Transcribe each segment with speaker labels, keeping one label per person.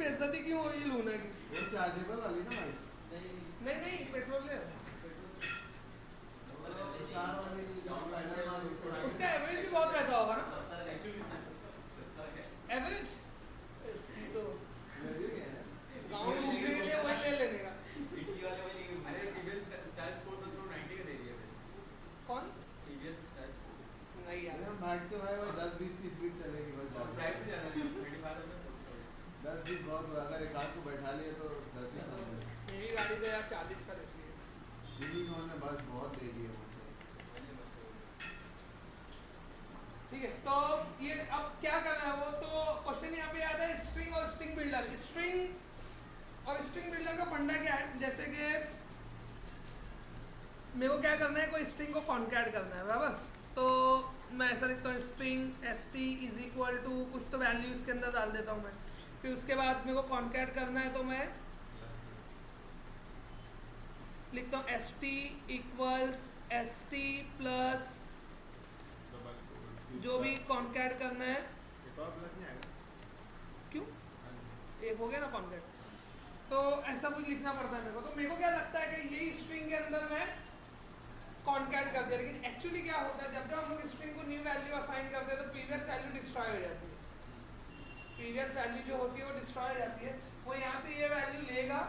Speaker 1: बेइज्जती क्यों हो रही है लूना की?
Speaker 2: वो चार्जेबल वाली ना भाई?
Speaker 1: नहीं नहीं, पेट्रोलियम।
Speaker 2: कार वाली पैडल वाली
Speaker 1: उसका एवरेज भी बहुत रहता होगा ना? एवरेज तो गाँव में घूमने के लिए वही ले लेने का। कौन? नहीं यार,
Speaker 2: हम भागते भाई वो 10-20 की स्पीड चलेगी बस। 10-20 बहुत हुआ, अगर एक आध को बैठा लिए तो 10 ही कम है।
Speaker 1: मेरी गाड़ी तो यार 40 का देती है।
Speaker 2: इन्होंने बस बहुत दे दिए मुझे।
Speaker 1: ठीक है, तो ये अब क्या करना है वो तो क्वेश्चन यहाँ पे याद है, स्ट्रिंग और स्ट्रिंग बिल्डर। स्ट्रिंग और स्ट्रिंग बिल्डर का फंडा क्या है, जैसे कि मेरे को क्या करना है, कोई स्ट्रिंग को कॉन्कैट करना है बराबर। तो मैं ऐसा लिखता हूँ string st is equal to कुछ तो वैल्यू इसके अंदर डाल देता हूँ मैं। फिर उसके बाद मेरे को कॉन्कैट करना है तो मैं लिखता हूँ st इक्वल्स st प्लस जो भी कॉन्कैट करना है। क्यों? एक हो गया ना कॉन्कैट, तो ऐसा कुछ लिखना पड़ता है मेरे को। तो मेरे को क्या लगता है कि यही स्ट्रिंग के अंदर मैं कॉन्कैट कर दिया, लेकिन एक्चुअली क्या होता है, जब जब हम लोग स्ट्रिंग को न्यू वैल्यू असाइन करते हैं तो प्रीवियस वैल्यू डिस्ट्रॉय हो जाती है। प्रीवियस वैल्यू जो होती है वो डिस्ट्रॉय हो जाती है। वो यहाँ से ये वैल्यू लेगा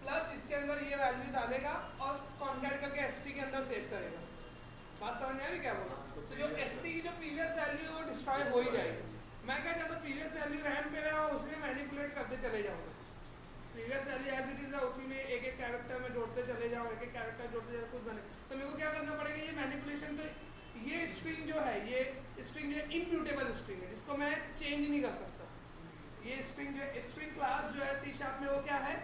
Speaker 1: प्लस इसके अंदर ये वैल्यू डालेगा और कॉन्कैट करके st के अंदर सेव करेगा। बात समझ में आ रही क्या बोला? तो जो st की जो प्रीवियस वैल्यू है वो डिस्ट्रॉय हो ही जाएगी। मैं क्या चाहता हूँ, प्रीवियस वैल्यू रैम पे रहा उसमें मैनिपुलेट करते चले जाऊँगा। Previous value as it is है उसी में एक एक कैरेक्टर में जोड़ते चले जाओ, एक एक कैरेक्टर जोड़ते चले कुछ बने। तो मेरे को क्या करना पड़ेगा, ये मैनिपुलेशन। तो ये स्ट्रिंग जो है, ये स्ट्रिंग जो है इम्प्यूटेबल स्ट्रिंग है, जिसको मैं चेंज नहीं कर सकता। ये स्ट्रिंग जो है, स्ट्रिंग क्लास जो है C# में वो क्या है,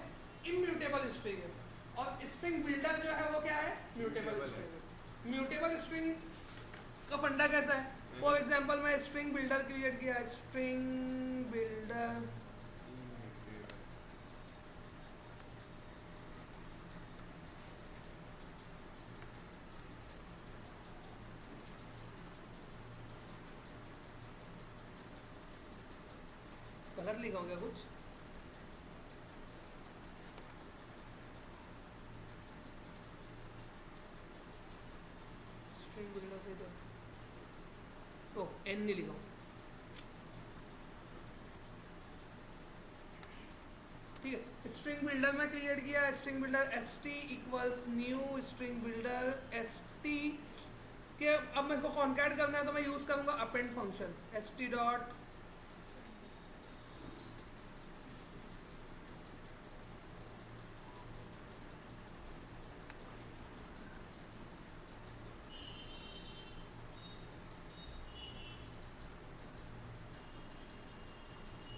Speaker 1: इम्यूटेबल स्ट्रिंग है। और स्ट्रिंग बिल्डर जो है वो क्या है, म्यूटेबल स्ट्रिंग है। म्यूटेबल स्ट्रिंग का फंडा कैसा है? फॉर एग्जाम्पल मैं स्ट्रिंग बिल्डर क्रिएट किया, स्ट्रिंग बिल्डर गलत लिखा होगा कुछ? स्ट्रिंग बिल्डर से तो n नहीं लिखा। ठीक है, स्ट्रिंग बिल्डर में क्रिएट किया, string builder st equals new string builder st के। अब मेरे को कॉन्कैट करना है तो मैं यूज करूंगा append function st dot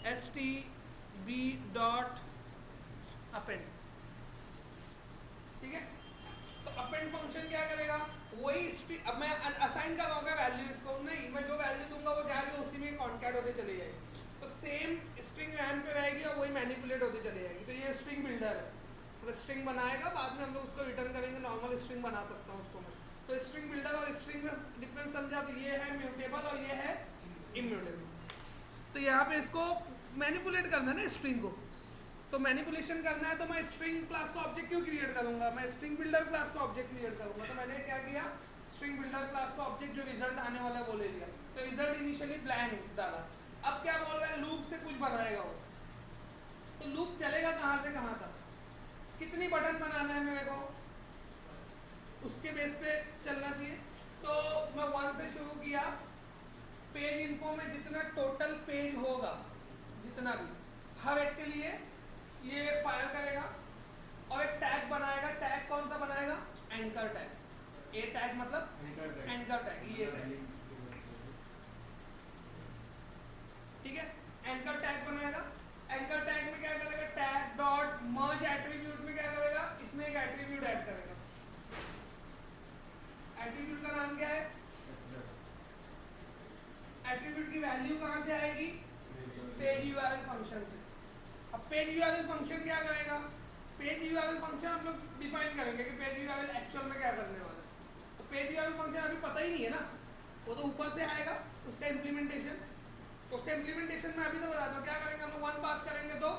Speaker 1: stb dot append. ठीक है, तो अपेंड फंक्शन क्या करेगा, वही अब मैं असाइन कर रहा हूँ वैल्यू इसको, नहीं मैं जो वैल्यू दूंगा वो जाके उसी में कॉन्कैट होते चली जाएगी। तो सेम स्ट्रिंग रैम पे रहेगी और वही मैनिपुलेट होती चली जाएगी। तो ये स्ट्रिंग बिल्डर है, तो स्ट्रिंग बनाएगा, बाद में हम लोग उसको रिटर्न करेंगे, नॉर्मल स्ट्रिंग बना सकता हूँ उसको मैं। तो स्ट्रिंग बिल्डर और स्ट्रिंग में डिफरेंस समझा, तो ये है म्यूटेबल और ये है इम्यूटेबल। तो यहाँ पे इसको मैनिपुलेट करना है ना स्ट्रिंग को, तो मैनिपुलेशन करना है तो मैं स्ट्रिंग क्लास का ऑब्जेक्ट क्यों क्रिएट करूंगा, मैं स्ट्रिंग बिल्डर क्लास का ऑब्जेक्ट क्रिएट करूंगा। तो मैंने क्या किया, स्ट्रिंग बिल्डर क्लास का ऑब्जेक्ट जो रिजल्ट आने वाला है वो ले लिया। तो रिजल्ट इनिशियली ब्लैंक डाला। अब क्या बोल रहा है, लूप से कुछ बनाएगा वो। तो लूप चलेगा कहाँ से कहाँ तक, कितनी बटन बनाना है मेरे को, उसके बेस पे चलना चाहिए। तो मैं 1 से शुरू किया, पेज इन्फो में जितना टोटल पेज होगा, जितना भी हर एक के लिए ये फायर करेगा और एक टैग बनाएगा। टैग कौन सा बनाएगा, एंकर टैग। ए टैग मतलब एंकर टैग, ये टैग। ठीक है, एंकर टैग बनाएगा। एंकर टैग में क्या करेगा, टैग डॉट मर्ज एट्रीब्यूट में क्या करेगा, इसमें एक एट्रीब्यूट ऐड करेगा। एट्रीब्यूट का नाम क्या है, एट्रीब्यूट की वैल्यू कहां से आएगी, पेज यूआरएल फंक्शन से। अब पेज यूआरएल फंक्शन क्या करेगा, पेज यूआरएल फंक्शन हम लोग डिफाइन करेंगे कि पेज यूआरएल एक्चुअल में क्या करने वाला है। तो पेज यूआरएल फंक्शन अभी पता ही नहीं है ना, वो तो ऊपर से आएगा उसका इम्प्लीमेंटेशन। तो उसका इम्प्लीमेंटेशन में अभी से बताता हूँ क्या करेंगे हम लोग। 1 पास करेंगे तो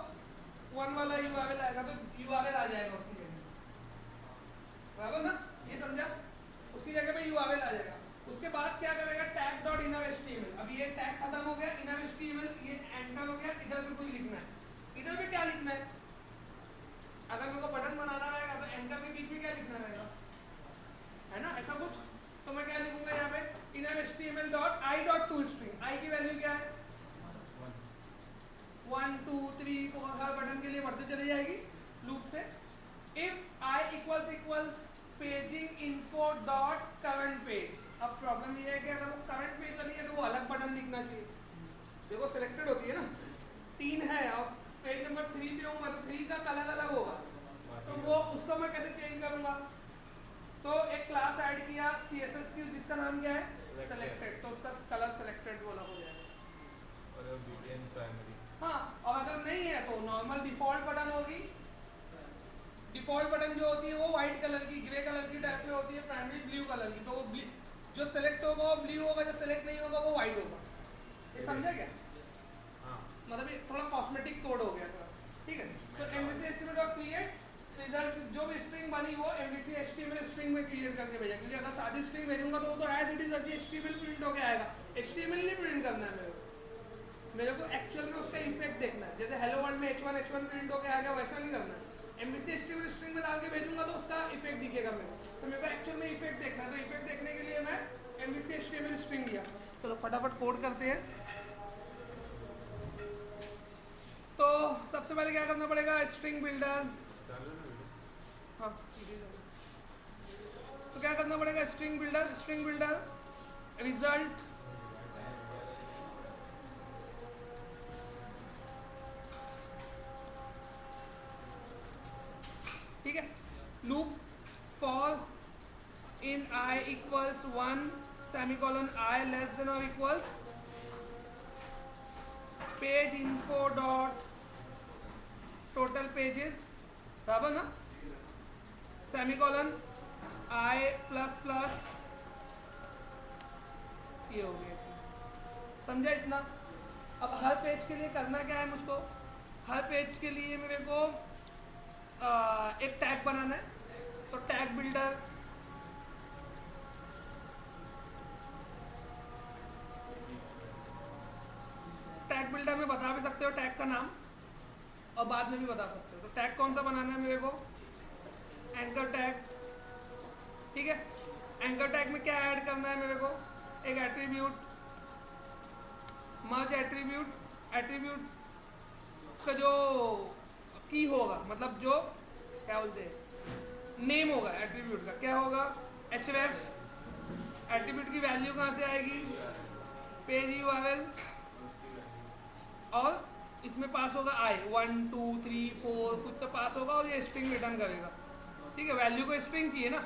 Speaker 1: 3 4 हर बटन के लिए बढ़ते चली जाएगी लूप से। If I equals paging info dot current page, अब प्रॉब्लम ये है कि अगर वो करंट पेज वाली है तो वो अलग बटन दिखना चाहिए। देखो सिलेक्टेड होती है ना, 3 है और पेज नंबर 3 पे हूँ मैं, तो 3 का अलग अलग होगा, तो वो उसको मैं कैसे चेंज करूँगा? तो एक क्लास ऐड किया CSS की जिसका नाम क्या है सेलेक्टेड, तो उसका कलर सेलेक्टेड वाला हो जाएगा।
Speaker 3: और BTN प्राइमरी,
Speaker 1: हाँ, और अगर नहीं है तो नॉर्मल डिफॉल्ट बटन होगी। डिफॉल्ट बटन जो होती है वो व्हाइट कलर की, ग्रे कलर की टाइप में होती है, प्राइमरी ब्लू कलर की, तो वो जो सेलेक्ट होगा वो ब्लू होगा, जो सेलेक्ट नहीं होगा वो व्हाइट होगा। ये समझा क्या?
Speaker 3: हाँ
Speaker 1: मतलब ये थोड़ा कॉस्मेटिक कोड हो गया थोड़ा, ठीक है। तो MVC HTML dot create result, जो भी स्ट्रिंग बनी वो MVC HTML स्ट्रिंग में क्रिएट करके भेजा, क्योंकि अगर सादी स्ट्रिंग भेजूंगा तो वो तो एज इट इज वैसे HTML प्रिंट होके आएगा। HTML नहीं प्रिंट करना है मेरे को एक्चुअल में उसका इफेक्ट देखना है। जैसे हेलो वर्ल्ड में H1 प्रिंट होके आएगा, वैसा नहीं करना है। MVC HTML स्ट्रिंग में डाल के भेजूंगा तो उसका इफेक्ट दिखेगा मेरे को, तो मेरे को एक्चुअल में इफेक्ट देखना है। तो इफेक्ट देखने के लिए मैं MVC HTML स्ट्रिंग लिया। चलो फटाफट कोड करते हैं। तो सबसे पहले क्या करना पड़ेगा, स्ट्रिंग बिल्डर। हाँ, तो क्या करना पड़ेगा, स्ट्रिंग बिल्डर रिजल्ट ठीक है। Loop for in I equals 1 semicolon I less than और equals page info dot total pages, बराबर ना, सेमीकोलन I प्लस प्लस, ये हो गया। समझा इतना? अब हर पेज के लिए करना क्या है मुझको, हर पेज के लिए मेरे को एक टैग बनाना है। तो टैग बिल्डर में बता भी सकते हो टैग का नाम, और बाद में भी बता सकते हो। तो टैग कौन सा बनाना है मेरे को, एंकर टैग, ठीक है। एंकर टैग में क्या ऐड करना है मेरे को, एक एट्रीब्यूट, मर्ज एट्रीब्यूट का जो की होगा, मतलब जो क्या बोलते हैं नेम होगा एट्रीब्यूट का, क्या होगा href। एट्रीब्यूट की वैल्यू कहाँ से आएगी, पेज URL, और इसमें पास होगा I 1 2 3 4 कुछ तो पास होगा, और ये स्ट्रिंग रिटर्न करेगा, ठीक है। वैल्यू को स्ट्रिंग चाहिए ना,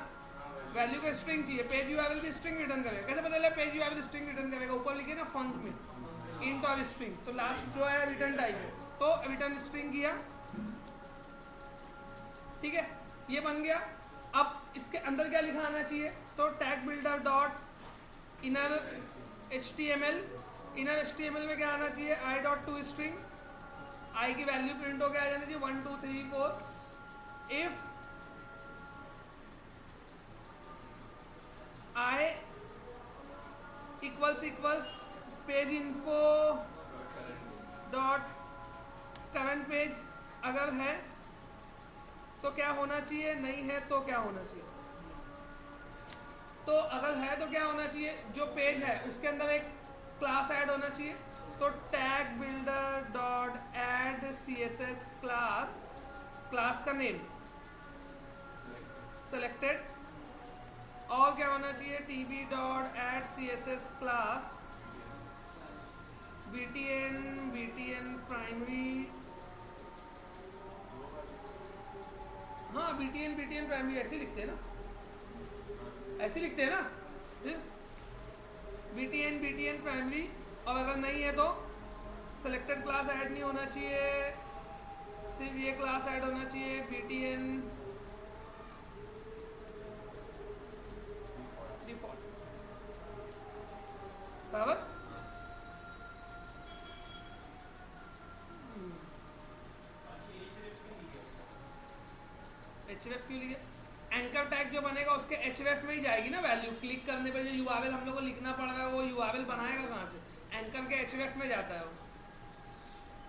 Speaker 1: वैल्यू को स्ट्रिंग चाहिए, पेज URL भी स्ट्रिंग रिटर्न करेगा। कैसे पता चला पेज URL स्ट्रिंग रिटर्न करेगा, ऊपर लिखे ना फंक में इंट और स्ट्रिंग, तो लास्ट जो है रिटर्न टाइप है, तो रिटर्न स्ट्रिंग किया, ठीक है, ये बन गया। अब इसके अंदर क्या लिखा आना चाहिए, तो tag builder dot inner HTML में क्या आना चाहिए, I dot to string, I की वैल्यू प्रिंट होकर आ जानी चाहिए 1 2 3 4। If I equals page info dot current page, अगर है तो क्या होना चाहिए, नहीं है तो क्या होना चाहिए। तो अगर है तो क्या होना चाहिए, जो पेज है उसके अंदर एक क्लास ऐड होना चाहिए। तो tag builder dot add CSS class का नेम सेलेक्टेड, और क्या होना चाहिए, TB dot add CSS class BTN primary, हाँ BTN प्राइमरी ऐसे लिखते हैं ना, ऐसे लिखते हैं ना, BTN प्राइमरी। और अगर नहीं है तो सेलेक्टेड क्लास ऐड नहीं होना चाहिए, सिर्फ ये क्लास ऐड होना चाहिए BTN डिफॉल्ट, बराबर। href क्यों लिखे, एंकर टैग जो बनेगा उसके href में ही जाएगी ना वैल्यू, क्लिक करने पे जो URL हम लोग को लिखना पड़ रहा है वो URL बनाएगा कहाँ से, एंकर के href में जाता है वो।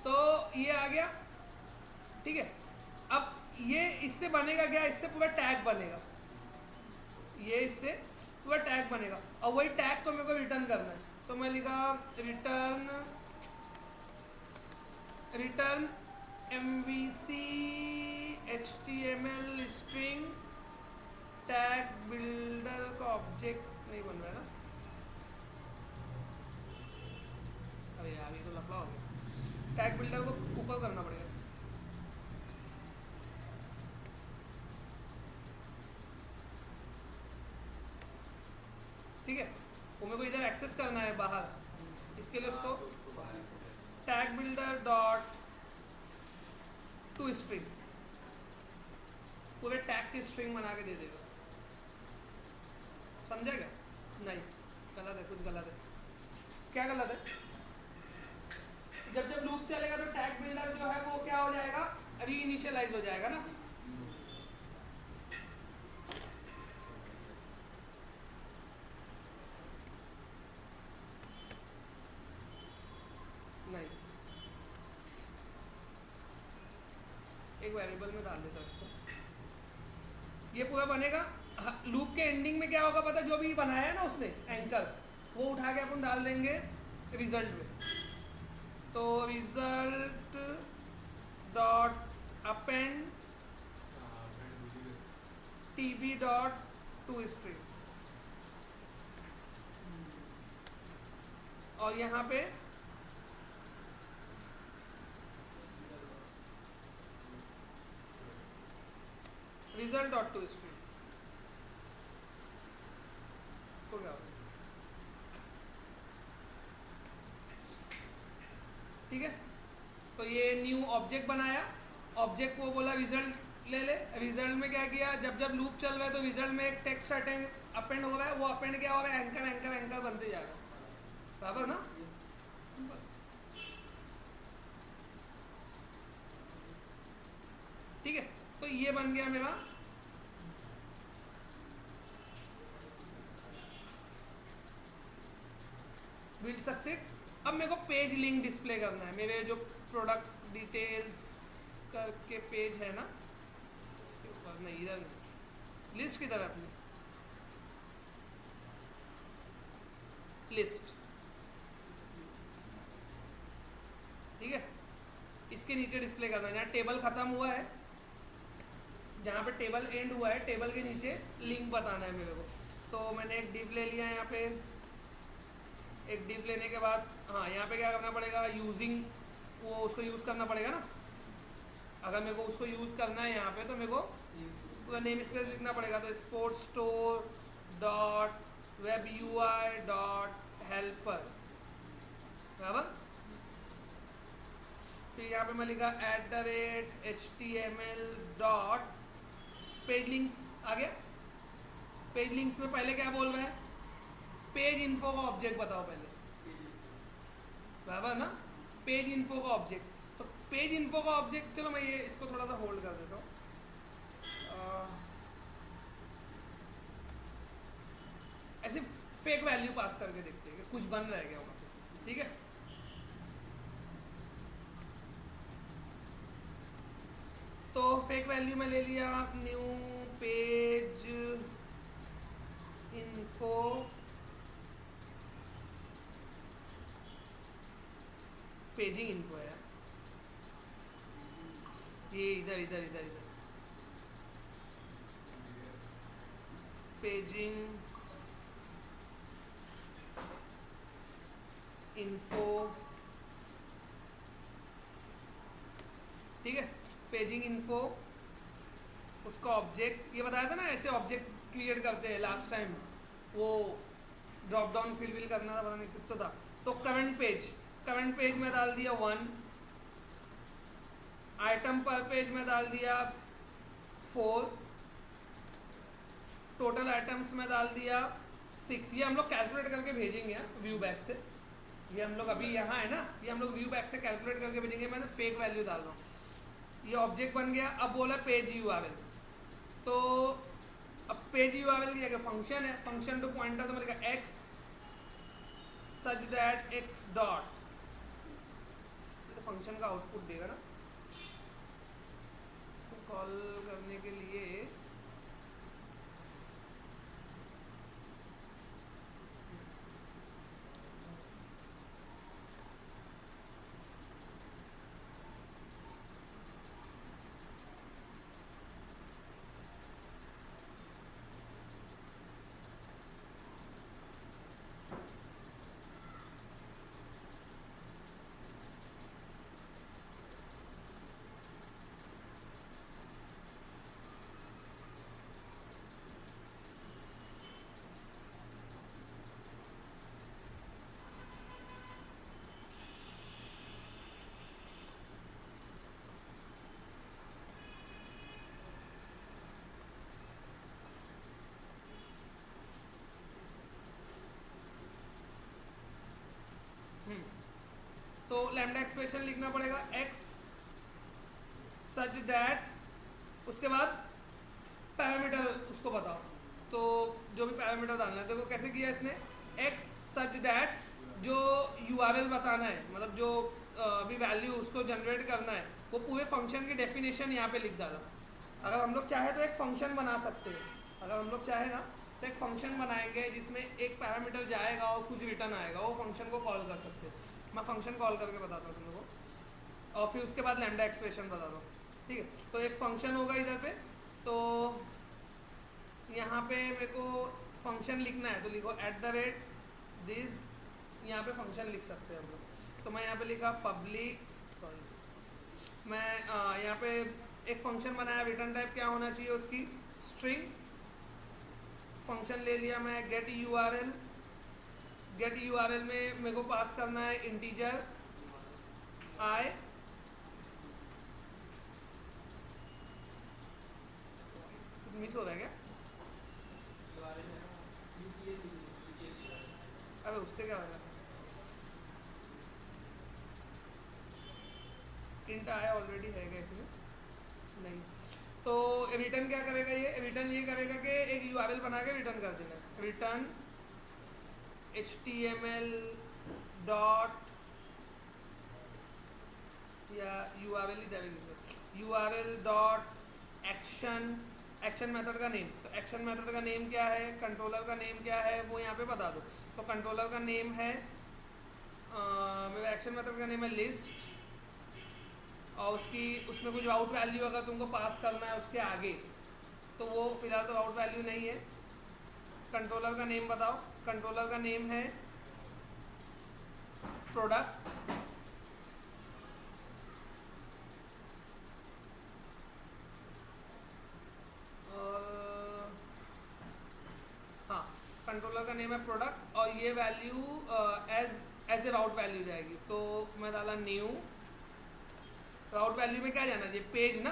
Speaker 1: तो ये आ गया, ठीक है। अब ये इससे बनेगा क्या, इससे पूरा टैग बनेगा, ये इससे पूरा टैग बनेगा, और वही टैग को मेरे को रिटर्न करना है। तो मैं लिखा return MVC HTML string tag builder का ऑब्जेक्ट नहीं बन रहा है ना। अरे यार ये तो लफड़ा हो गया, टैग बिल्डर को ऊपर करना पड़ेगा। ठीक है, वो मेरे को इधर एक्सेस करना है बाहर, इसके लिए उसको tag builder dot to string पूरे टैग की स्ट्रिंग बना के दे देगा। समझा क्या? नहीं, गलत है, कुछ गलत है। क्या गलत है? जब जब लूप चलेगा तो टैग बिल्डर जो है वो क्या हो जाएगा, रीइनिशियलाइज हो जाएगा ना। नहीं, एक वेरिएबल में डाल देता हूं इसको, ये पूरा बनेगा। लूप के एंडिंग में क्या होगा पता, जो भी बनाया है ना उसने एंकर, वो उठा के अपन डाल देंगे रिजल्ट में। तो result dot append tb dot to string, और यहाँ पे रिजल्ट डॉट टू स्ट्रिंग। इसको क्या होगा? ठीक है, तो ये न्यू ऑब्जेक्ट बनाया, ऑब्जेक्ट को बोला रिजल्ट ले ले। रिजल्ट में क्या किया, जब जब लूप चल रहा है तो रिजल्ट में एक टेक्स्ट अपेंड हो रहा है, वो अपेंड क्या हो रहा है, एंकर एंकर एंकर बनते जाएगा, बराबर ना। ठीक है, तो ये बन गया मेरा विल सक्सीड। अब मेरे को पेज लिंक डिस्प्ले करना है, मेरे जो प्रोडक्ट डिटेल्स करके पेज है ना, उसके ऊपर नहीं, इधर नहीं, लिस्ट की तरफ नहीं, लिस्ट। ठीक है, इसके नीचे डिस्प्ले करना है, जहाँ टेबल खत्म हुआ है, जहाँ पे टेबल एंड हुआ है, टेबल के नीचे लिंक बताना है मेरे को। तो मैंने एक डिव ले लिया यहाँ पे, एक डिव लेने के बाद हाँ यहाँ पे क्या करना पड़ेगा, यूजिंग, वो उसको यूज़ करना पड़ेगा ना। अगर मेरे को उसको यूज़ करना है यहाँ पे तो मेरे को पूरा नेम स्पेस लिखना पड़ेगा। तो sports store dot web UI dot helper, बराबर। फिर यहाँ पे मैं लिखा @HTML डॉट पेज लिंक्स, आ गया। पेज लिंक्स में पहले क्या बोल रहा है, पेज इन्फो का ऑब्जेक्ट बताओ पहले, बराबर ना, पेज इन्फो का ऑब्जेक्ट। तो पेज इन्फो का ऑब्जेक्ट, चलो मैं ये इसको थोड़ा सा होल्ड कर देता हूँ। ऐसे फेक वैल्यू पास करके देखते हैं कि कुछ बन रहा है क्या वहाँ। ठीक है, तो फेक वैल्यू में ले लिया new page info paging info है ये, इधर इधर इधर इधर पेजिंग इन्फो। ठीक है, पेजिंग इन्फो, उसका ऑब्जेक्ट ये बताया था ना, ऐसे ऑब्जेक्ट क्रिएट करते हैं लास्ट टाइम, वो ड्रॉप डाउन फिल विल करना था, पता नहीं कितना था। तो करंट पेज में डाल दिया 1, आइटम पर पेज में डाल दिया 4, टोटल आइटम्स में डाल दिया 6। ये हम लोग कैलकुलेट करके भेजेंगे व्यू बैक से, ये हम लोग अभी यहाँ है ना, ये हम लोग व्यू बैक से कैलकुलेट करके भेजेंगे। मैंने फेक वैल्यू डाल रहा हूँ, ये ऑब्जेक्ट बन गया। अब बोला पेज यूआरएल, तो अब पेज यूआरएल की जगह फंक्शन है, फंक्शन टू पॉइंटर, तो मैं लिखा x such that x dot, तो फंक्शन का आउटपुट देगा ना, इसको कॉल करने के लिए लैम्डा एक्सप्रेशन लिखना पड़ेगा x सच दैट, उसके बाद पैरामीटर उसको बताओ, तो जो भी पैरामीटर डालना है। देखो कैसे किया इसने, x सच दैट जो URL बताना है, मतलब जो अभी वैल्यू उसको जनरेट करना है, वो पूरे फंक्शन की डेफिनेशन यहाँ पे लिख डाला। अगर हम लोग चाहे तो एक फंक्शन बना सकते हैं, अगर हम लोग चाहे ना तो एक फंक्शन बनाएंगे जिसमें एक पैरामीटर जाएगा और कुछ रिटर्न आएगा, वो फंक्शन को कॉल कर सकते हैं। मैं फंक्शन कॉल करके बताता हूँ तुम लोगों को, और फिर उसके बाद लैम्डा एक्सप्रेशन बताता हूँ, ठीक है। तो एक फंक्शन होगा इधर पे, तो यहाँ पे मेरे को फंक्शन लिखना है, तो लिखो @this, यहाँ पे फंक्शन लिख सकते हैं हम लोग। तो मैं यहाँ पे लिखा पब्लिक, सॉरी, मैं यहाँ पे एक फंक्शन बनाया, रिटर्न टाइप क्या होना चाहिए उसकी, स्ट्रिंग। फंक्शन ले लिया मैं गेट URL, गेट URL में मेरे को पास करना है इंटीजर I, मिस हो रहा है क्या, अबे उससे क्या होगा, इंट I ऑलरेडी है क्या इसमें, नहीं। तो रिटर्न क्या करेगा, ये रिटर्न ये करेगा कि एक URL बना के रिटर्न कर देना, रिटर्न HTML डॉट या URL ही जाएगी, URL dot action, action method का नेम। तो एक्शन मेथड का नेम क्या है, कंट्रोलर का नेम क्या है, वो यहाँ पे बता दो। तो कंट्रोलर का नेम है मेरा एक्शन मेथड का नेम है लिस्ट, और उसमें कुछ आउट वैल्यू अगर तुमको पास करना है उसके आगे, तो वो फिलहाल तो आउट वैल्यू नहीं है। कंट्रोलर का नेम बताओ, कंट्रोलर का नेम है प्रोडक्ट, हाँ कंट्रोलर का नेम है प्रोडक्ट, और ये value as a route value जाएगी। तो मैं डाला न्यू, राउट वैल्यू में क्या जाना चाहिए, पेज ना,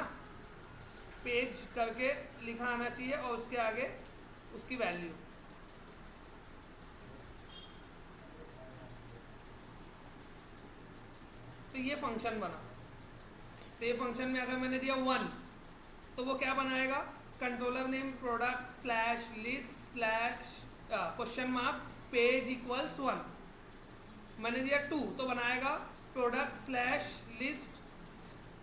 Speaker 1: पेज करके लिखा आना चाहिए, और उसके आगे उसकी वैल्यू। तो ये फंक्शन बना। तो ये फंक्शन में अगर मैंने दिया 1, तो वो क्या बनाएगा, controller name product slash list slash question mark page equals 1। मैंने दिया 2, तो बनाएगा product slash list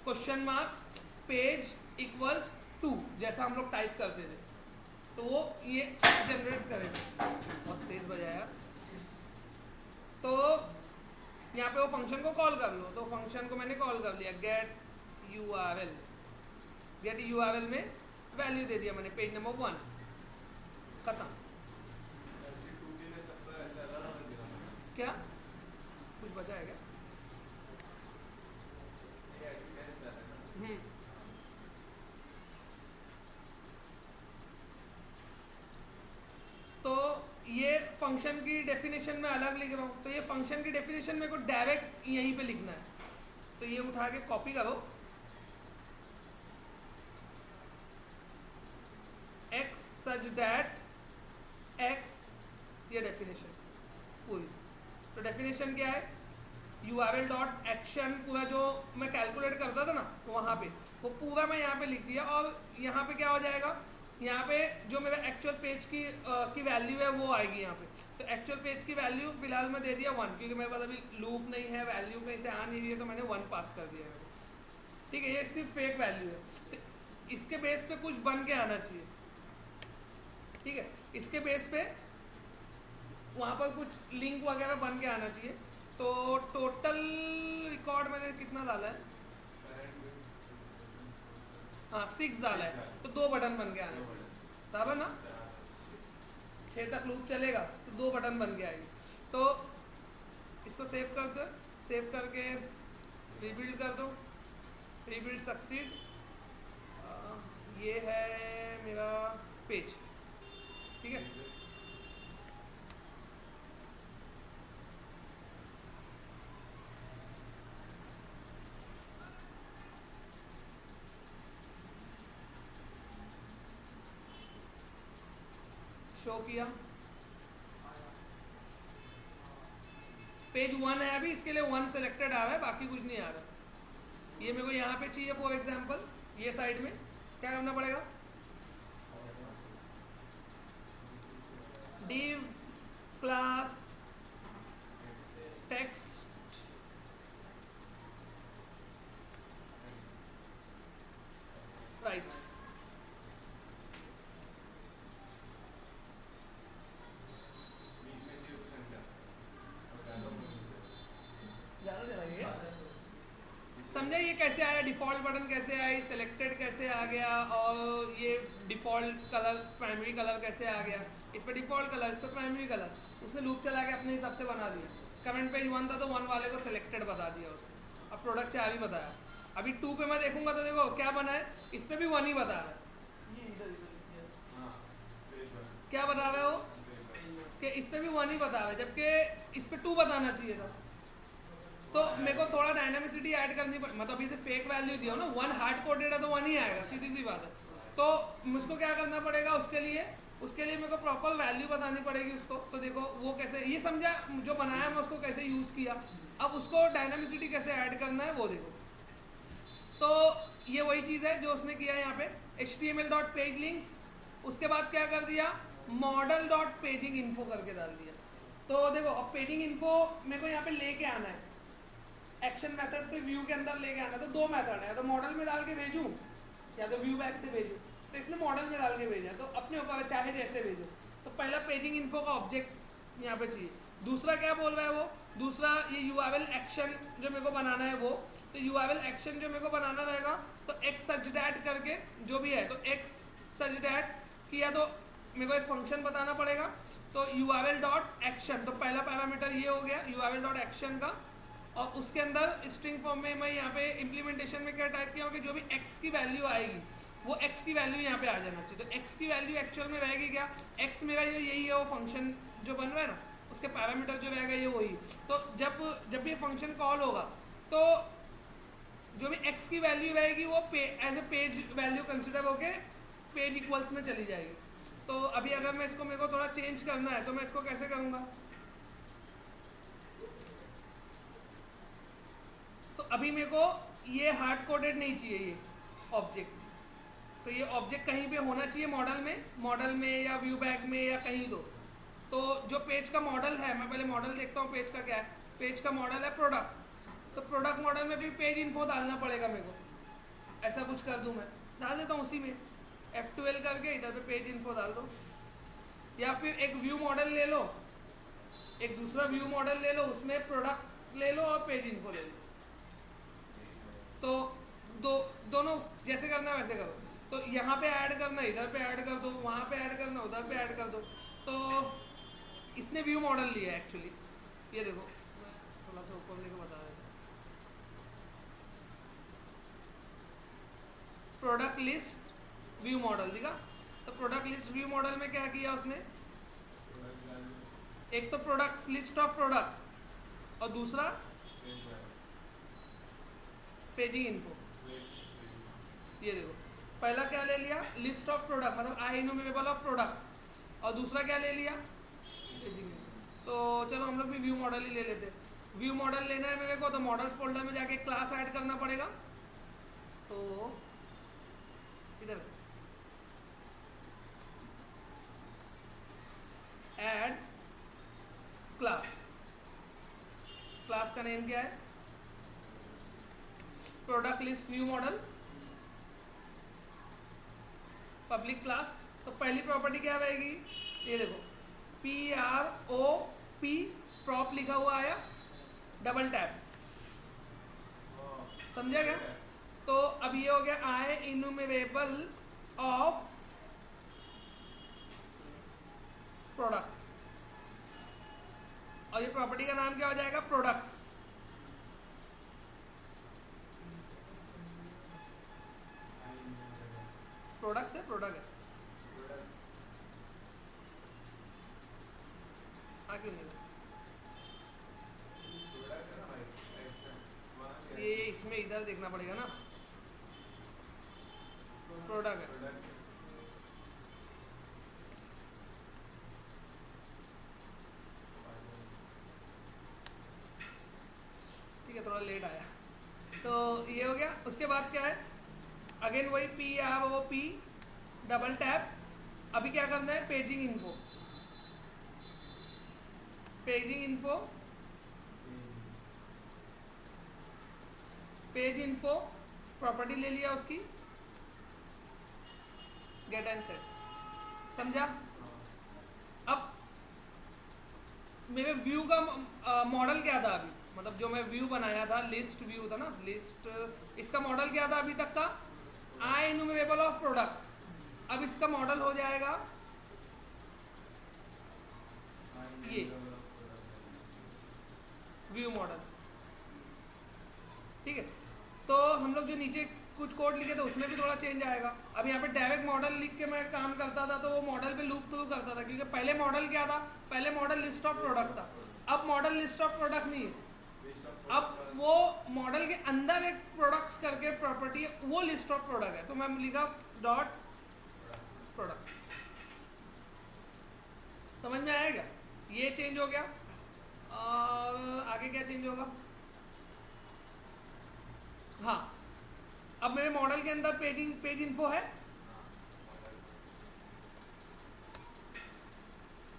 Speaker 1: question mark page equals 2, जैसा हम लोग टाइप करते थे। तो वो ये जनरेट करेगा, बहुत तेज बजाया। तो यहाँ पे वो फंक्शन को कॉल कर लो, तो फंक्शन को मैंने कॉल कर लिया गेट URL, गेट URL में वैल्यू दे दिया मैंने पेज नंबर 1, खत्म। क्या कुछ बचा है क्या? तो ये फंक्शन की डेफिनेशन में अलग लिख रहा हूँ, तो ये फंक्शन की डेफिनेशन मेरे को डायरेक्ट यहीं पे लिखना है। तो ये उठा के कॉपी करो, x सच दैट x, ये डेफिनेशन पूरी। तो डेफिनेशन क्या है, URL डॉट एक्शन, पूरा जो मैं कैलकुलेट करता था ना वहाँ पे, वो पूरा मैं यहाँ पे लिख दिया। और यहाँ पे क्या हो जाएगा, यहाँ पे जो मेरा एक्चुअल पेज की वैल्यू है वो आएगी यहाँ पे। तो एक्चुअल पेज की वैल्यू फिलहाल मैं दे दिया 1, क्योंकि मेरे पास अभी लूप नहीं है, वैल्यू कहीं से आ नहीं रही है, तो मैंने 1 पास कर दिया है। ठीक है, ये सिर्फ फेक वैल्यू है, तो इसके बेस पे कुछ बन के आना चाहिए। ठीक है, इसके बेस पे वहाँ पर कुछ लिंक वगैरह बन के आना चाहिए। तो टोटल रिकॉर्ड मैंने कितना डाला है, हाँ 6 डाला है, तो 2 बटन बन के आने बराबर ना, 6 तक लूप चलेगा तो 2 बटन बन के आएगी। तो इसको सेव कर दो, सेव करके रीबिल्ड कर दो, रीबिल्ड सक्सीड। ये है मेरा पेज, ठीक है। शो किया, पेज 1 है अभी, इसके लिए 1 सेलेक्टेड आ रहा है, बाकी कुछ नहीं आ रहा। ये मेरे को यहाँ पे चाहिए फॉर एग्जांपल, ये साइड में क्या करना पड़ेगा, div क्लास टेक्स्ट राइट। समझा ये कैसे आया, डिफॉल्ट बटन कैसे आई, सिलेक्टेड कैसे आ गया, और ये डिफॉल्ट कलर प्राइमरी कलर कैसे आ गया, इस पर डिफॉल्ट कलर, इस पर प्राइमरी कलर, उसने लूप चला के अपने हिसाब से बना दिया। कमेंट पेज 1 था तो 1 वाले को सिलेक्टेड बता दिया उसने, अब प्रोडक्ट 4 ही बताया। अभी 2 पे मैं देखूंगा तो देखो क्या बना है, इस पे भी 1 ही बता रहा है, ये इधर क्या बता रहा है वो कि इस पे भी 1 ही बता रहा है, जबकि इस पे 2 बताना चाहिए था। तो मेरे को थोड़ा डायनामिसिटी ऐड करनी पड़ी, मतलब अभी से फेक वैल्यू दिया हो ना, 1 हार्ड कोडेड है तो 1 ही आएगा, सीधी सी बात है। तो मुझको क्या करना पड़ेगा उसके लिए मेरे को प्रॉपर वैल्यू बतानी पड़ेगी उसको। तो देखो वो कैसे, ये समझा जो बनाया मैं उसको कैसे यूज़ किया, अब उसको डायनामिसिटी कैसे ऐड करना है वो देखो। तो ये वही चीज़ है जो उसने किया यहाँ पे, html.pagelinks, उसके बाद क्या कर दिया, model.paginginfo करके डाल दिया। तो देखो अब पेजिंग इन्फो मेरे को यहाँ पे लेके आना है, एक्शन मेथड से व्यू के अंदर लेके आना है। तो 2 मेथड है, या तो मॉडल में डाल के भेजूँ या तो व्यू बैक से भेजूँ। तो इसने मॉडल में डाल के भेजा, तो अपने ऊपर चाहे जैसे भेजो। तो पहला पेजिंग इन्फो का ऑब्जेक्ट यहाँ पे चाहिए। दूसरा क्या बोल रहा है वो, दूसरा ये URL एक्शन जो मेरे को बनाना है वो, तो URL एक्शन जो मेरे को बनाना रहेगा तो x such that करके जो भी है, तो x such that किया तो मेरे को एक फंक्शन बताना पड़ेगा। तो URL.action, तो पहला पैरामीटर ये हो गया URL.action का, और उसके अंदर स्ट्रिंग फॉर्म में मैं यहाँ पे इम्प्लीमेंटेशन में क्या टाइप किया हूँ कि जो भी x की वैल्यू आएगी वो x की वैल्यू यहाँ पे आ जाना चाहिए। तो x की वैल्यू एक्चुअल में रहेगी क्या, x मेरा ये यही है, वो फंक्शन जो बन रहा है ना उसके पैरामीटर जो रहेगा ये वही। तो जब ये फंक्शन कॉल होगा तो जो भी x की वैल्यू रहेगी वो as a page value consider होके पेज इक्वल्स में चली जाएगी। तो अभी अगर मैं इसको, मेरे को थोड़ा चेंज करना है तो मैं इसको कैसे करूँगा, तो अभी मेरे को ये हार्ड कोडेड नहीं चाहिए ये ऑब्जेक्ट, तो ये ऑब्जेक्ट कहीं पे होना चाहिए मॉडल में या व्यू बैग में या कहीं दो। तो जो पेज का मॉडल है, मैं पहले मॉडल देखता हूँ पेज का क्या है। पेज का मॉडल है प्रोडक्ट, तो प्रोडक्ट मॉडल में भी पेज इन्फो डालना पड़ेगा मेरे को। ऐसा कुछ कर दूँ, मैं डाल देता हूँ उसी में F12 करके इधर पे पेज इन्फो डाल दो, या फिर एक व्यू मॉडल ले लो, एक दूसरा व्यू मॉडल ले लो, उसमें प्रोडक्ट ले लो और पेज इन्फो ले लो। तो दोनों जैसे करना है वैसे करो। तो यहाँ पे ऐड करना, इधर पे ऐड कर दो, वहाँ पे ऐड करना, उधर पे ऐड कर दो। तो इसने व्यू मॉडल लिया है एक्चुअली, ये देखो मैं थोड़ा सा ऊपर लेके बता रहा हूँ। प्रोडक्ट लिस्ट व्यू मॉडल दिखा, तो प्रोडक्ट लिस्ट व्यू मॉडल में क्या किया उसने, एक तो प्रोडक्ट लिस्ट ऑफ प्रोडक्ट और दूसरा पेजिंग इन्फो। ये देखो पहला क्या ले लिया, लिस्ट ऑफ प्रोडक्ट, मतलब आई इनुमरेबल ऑफ प्रोडक्ट, और दूसरा क्या ले लिया, पेजिंग इन्फो। तो चलो हम लोग भी व्यू मॉडल ही ले लेते हैं। व्यू मॉडल लेना है मेरे को, तो मॉडल्स फोल्डर में जाके क्लास ऐड करना पड़ेगा। तो इधर ऐड क्लास, क्लास का नेम क्या है, product list view model public class. तो पहली प्रॉपर्टी क्या रहेगी, ये देखो PROP प्रॉप लिखा हुआ आया, डबल टैप, समझा क्या। तो अब ये हो गया आई इनुमरेबल ऑफ प्रोडक्ट, और ये प्रॉपर्टी का नाम क्या हो जाएगा, प्रोडक्ट्स। प्रोडक्ट्स है, प्रोडक्ट है, आगे नहीं, ये इसमें इधर देखना पड़ेगा ना, प्रोडक्ट है। लेट आया। तो ये हो गया। उसके बाद क्या है, अगेन वही पी है वो पी डबल टैप। अभी क्या करना है, paging info, paging info, page info property ले लिया उसकी, गेट एंड सेट, समझा। अब मेरे व्यू का मॉडल क्या था अभी, मतलब जो मैं व्यू बनाया था, लिस्ट व्यू था ना, लिस्ट, इसका मॉडल क्या था अभी तक का, आई इन्यूमरेबल ऑफ प्रोडक्ट। अब इसका मॉडल हो जाएगा ये व्यू मॉडल, ठीक है। तो हम लोग जो नीचे कुछ कोड लिखे थे उसमें भी थोड़ा चेंज आएगा। अब यहाँ पे डायरेक्ट मॉडल लिख के मैं काम करता था तो वो मॉडल पे लूप थ्रू करता था, क्योंकि पहले मॉडल क्या था, पहले मॉडल लिस्ट ऑफ प्रोडक्ट था। अब मॉडल लिस्ट ऑफ प्रोडक्ट नहीं है, अब वो मॉडल के अंदर एक प्रोडक्ट्स करके प्रॉपर्टी है, वो लिस्ट ऑफ प्रोडक्ट है। तो मैं लिखा डॉट प्रोडक्ट, समझ में आएगा। ये चेंज हो गया। और आगे क्या चेंज होगा, हाँ, अब मेरे मॉडल के अंदर पेज इन्फो है,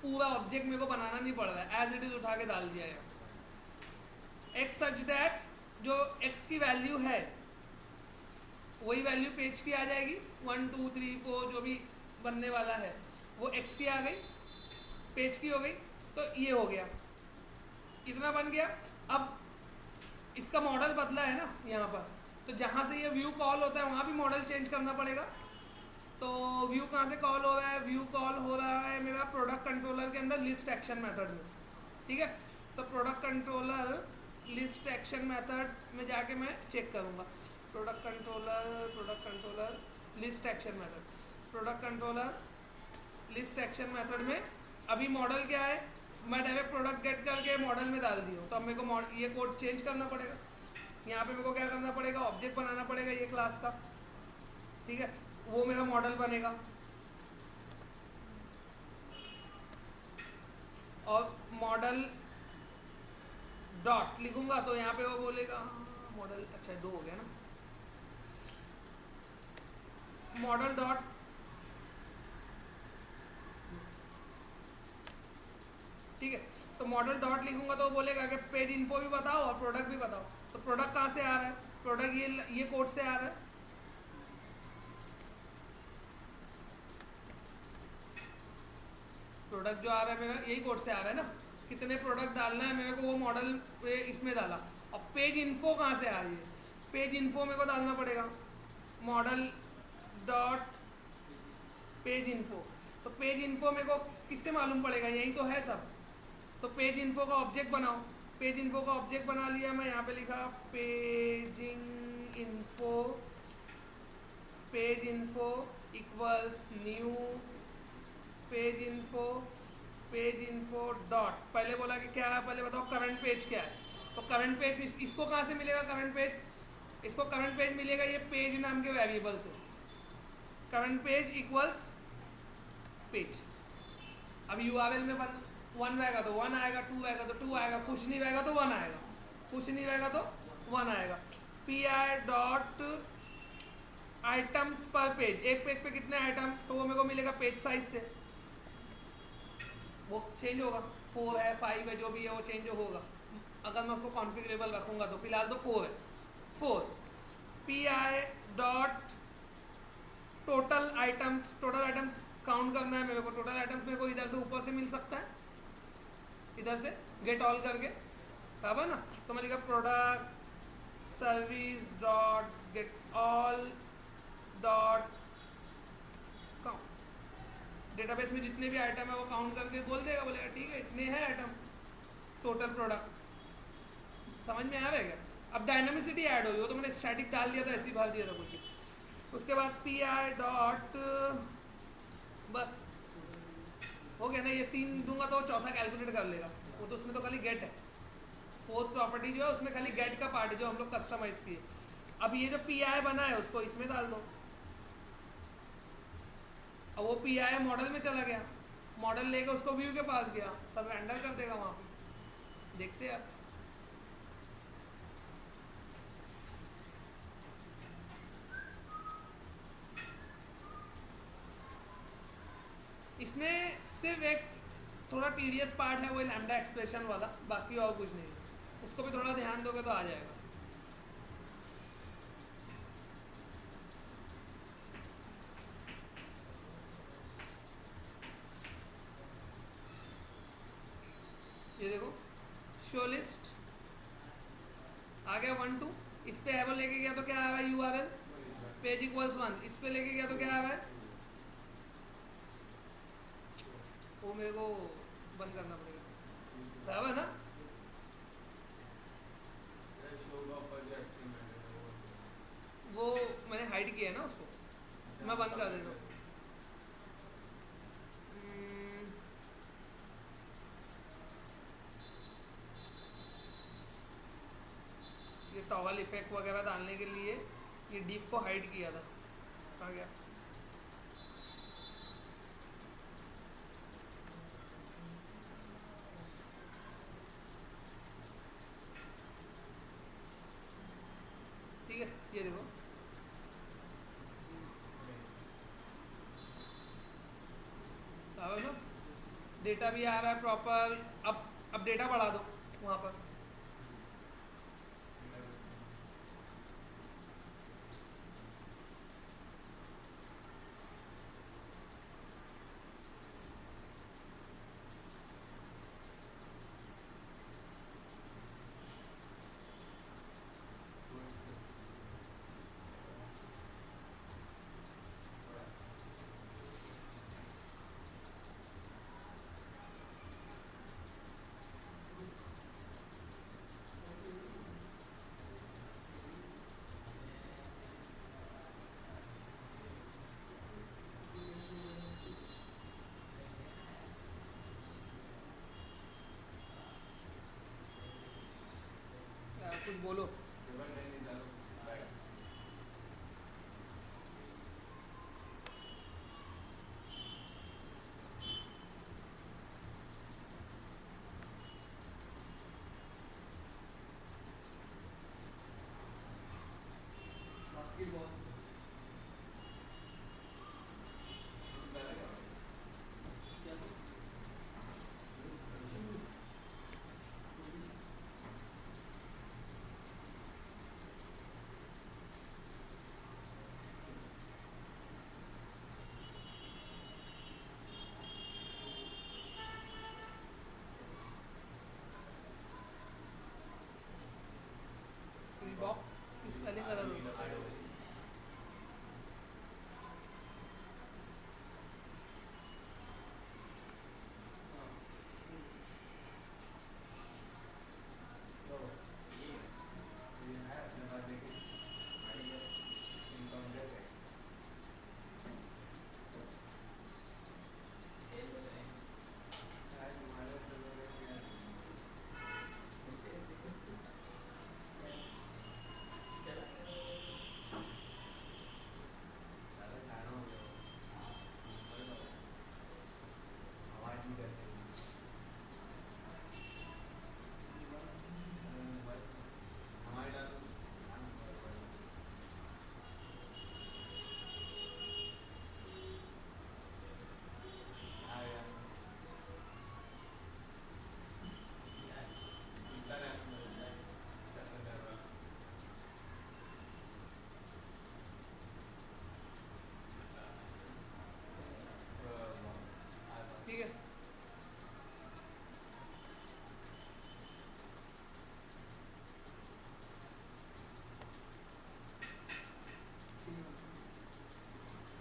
Speaker 1: पूरा ऑब्जेक्ट मेरे को बनाना नहीं पड़ रहा है, एज इट इज उठा के डाल दिया है। एक्स सच दैट जो एक्स की वैल्यू है वही वैल्यू पेज की आ जाएगी, 1 2 3 4 जो भी बनने वाला है वो एक्स की आ गई, पेज की हो गई। तो ये हो गया, इतना बन गया। अब इसका मॉडल बदला है ना यहाँ पर, तो जहाँ से ये व्यू कॉल होता है वहाँ भी मॉडल चेंज करना पड़ेगा। तो व्यू कहाँ से कॉल हो रहा है, व्यू कॉल हो रहा है मेरा प्रोडक्ट कंट्रोलर के अंदर लिस्ट एक्शन मेथड में, ठीक है। तो product controller list action method में जाके मैं चेक करूँगा, product controller list action method, product controller list action method में अभी मॉडल क्या है, मैं डायरेक्ट प्रोडक्ट गेट करके मॉडल में डाल दी हूँ। तो अब मेरे को ये कोड चेंज करना पड़ेगा। यहाँ पे मेरे को क्या करना पड़ेगा, ऑब्जेक्ट बनाना पड़ेगा ये क्लास का, ठीक है, वो मेरा मॉडल बनेगा। और मॉडल डॉट लिखूंगा तो यहाँ पे वो बोलेगा मॉडल, अच्छा 2 हो गया ना, मॉडल डॉट ठीक है। तो मॉडल डॉट लिखूंगा तो वो बोलेगा कि पेज इन्फो भी बताओ और प्रोडक्ट भी बताओ। तो प्रोडक्ट कहाँ से आ रहा है, प्रोडक्ट ये कोड से आ रहा है, प्रोडक्ट जो आ रहा है मेरा यही कोड से आ रहा है ना। कितने प्रोडक्ट डालना है मेरे को वो मॉडल इसमें डाला। अब पेज इन्फो कहाँ से आ रही है, पेज इन्फो मेरे को डालना पड़ेगा, मॉडल डॉट पेज इन्फो। तो पेज इन्फो मेरे को किससे मालूम पड़ेगा, यही तो है सब। तो पेज इन्फो का ऑब्जेक्ट बनाओ, पेज इन्फो का ऑब्जेक्ट बना लिया मैं, यहाँ पे लिखा paging info, page info equals new page info dot, पहले बोला कि क्या है, पहले बताओ करंट पेज क्या है। तो करंट पेज इसको कहाँ से मिलेगा, करंट पेज, इसको करंट पेज मिलेगा ये पेज नाम के वेरिएबल से, करंट पेज इक्वल्स पेज। अब यूआरएल में 1 रहेगा तो 1 आएगा, 2 आएगा तो 2 आएगा, कुछ नहीं रहेगा तो 1 आएगा, कुछ नहीं रहेगा तो 1 आएगा। पी आई डॉट आइटम्स पर पेज, एक पेज पे कितने आइटम, तो वो मेरे को मिलेगा पेज साइज से, वो चेंज होगा, 4 है 5 है जो भी है वो चेंज होगा अगर मैं उसको कॉन्फ़िगरेबल रखूँगा तो। फिलहाल तो 4 है, 4। P I dot total items, total items count करना है मेरे को, टोटल आइटम्स मेरे को इधर से ऊपर से मिल सकता है, इधर से गेट ऑल करके, बराबर ना। तो मैं लिखा product service dot get all dot count, database में जितने भी आइटम है वो काउंट करके बोल देगा, बोलेगा ठीक है इतने हैं आइटम टोटल प्रोडक्ट। समझ में आ रहा है क्या। अब डायनामिसिटी ऐड हुई, वो तो मैंने स्टैटिक डाल दिया था, ऐसे ही भर दिया था कुछ। उसके बाद पी आई डॉट, बस हो गया ना, ये 3 दूंगा तो चौथा कैलकुलेट कर लेगा, वो तो उसमें तो खाली गेट है, 4th प्रॉपर्टी जो है उसमें खाली गेट का पार्ट है जो हम लोग कस्टमाइज किए। अब ये जो पी आई बना है उसको इसमें डाल दो, अब वो पी आई मॉडल में चला गया, मॉडल लेके उसको व्यू के पास गया, सब रेंडर कर देगा वहाँ पे, देखते हैं आप। सिर्फ एक थोड़ा टीडियस पार्ट है, वो लैम्डा एक्सप्रेशन वाला, बाकी और कुछ नहीं। उसको भी थोड़ा ध्यान दोगे तो आ जाएगा। ये देखो शो लिस्ट आ गया 1 2, इस पे एवल लेके गया तो क्या आया है, यूआरएल पेज इक्वल्स 1, इस पे लेके गया तो क्या आया है, वो मेरे को बंद करना पड़ेगा, बराबर ना।
Speaker 3: शो का ऊपर जो एक्चुअल में
Speaker 1: वो मैंने हाइड किया है ना उसको, मैं बंद कर देता हूँ। ये टॉगल इफेक्ट वगैरह डालने के लिए ये डिफ को हाइड किया था, कहाँ गया। ठीक है, ये देखो ना, डेटा भी आ रहा है प्रॉपर। अब डेटा बढ़ा दो वहाँ पर, कुछ बोलो। रिबॉक की स्पेलिंग गलत हो, ठीक है।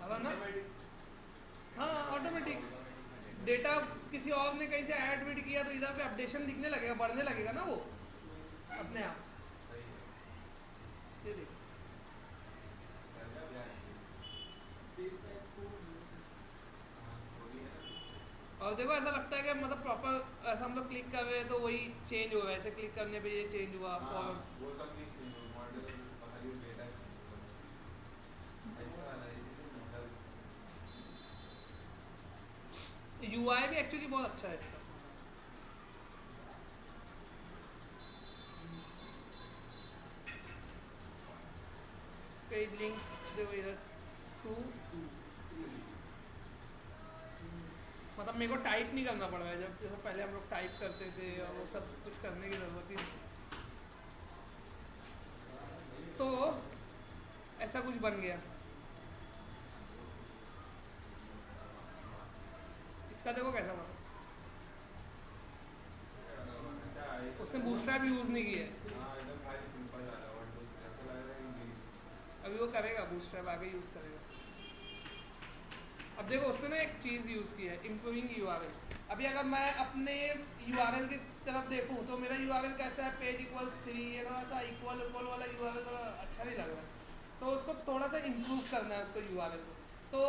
Speaker 1: अब ना, हाँ ऑटोमेटिक डेटा किसी और ने कहीं से ऐड विड किया तो इधर पे अपडेशन दिखने लगेगा, बढ़ने लगेगा ना वो अपने आप। ये देख, और देखो ऐसा लगता है कि मतलब प्रॉपर ऐसा हम लोग क्लिक कर रहे हैं तो वही चेंज हो रहा है, ऐसे क्लिक करने पे ये चेंज हुआ फॉरवर्ड।
Speaker 3: वो सब नहीं चाहिए, मॉडल खाली डेटा ऐसा वाला है।
Speaker 1: यूआई भी एक्चुअली बहुत अच्छा है इसका। पेज लिंक्स देखो इधर 2 मतलब मेरे को टाइप नहीं करना पड़ रहा है, जब जैसे पहले हम लोग टाइप करते थे और वो सब कुछ करने की ज़रूरत ही नहीं। तो ऐसा कुछ बन गया। इसका देखो कैसा बना, उसने बूस्टरैप यूज़ नहीं किया है।
Speaker 3: हाँ एकदम खाली सिंपल वाला 1 2 ऐसा लग रहा है कि
Speaker 1: अभी वो करेगा, बूस्टरैप आगे यूज़ करेगा। अब देखो उसने ना एक चीज़ यूज़ की है, इम्प्रूविंग यूआरएल। अभी अगर मैं अपने यूआरएल की तरफ देखूँ तो मेरा यूआरएल कैसा है, पेज इक्वल्स 3, ये थोड़ा सा इक्वल इक्वल वाला यूआरएल थोड़ा अच्छा नहीं लग रहा है, तो उसको थोड़ा सा इम्प्रूव करना है उसको यूआरएल को। तो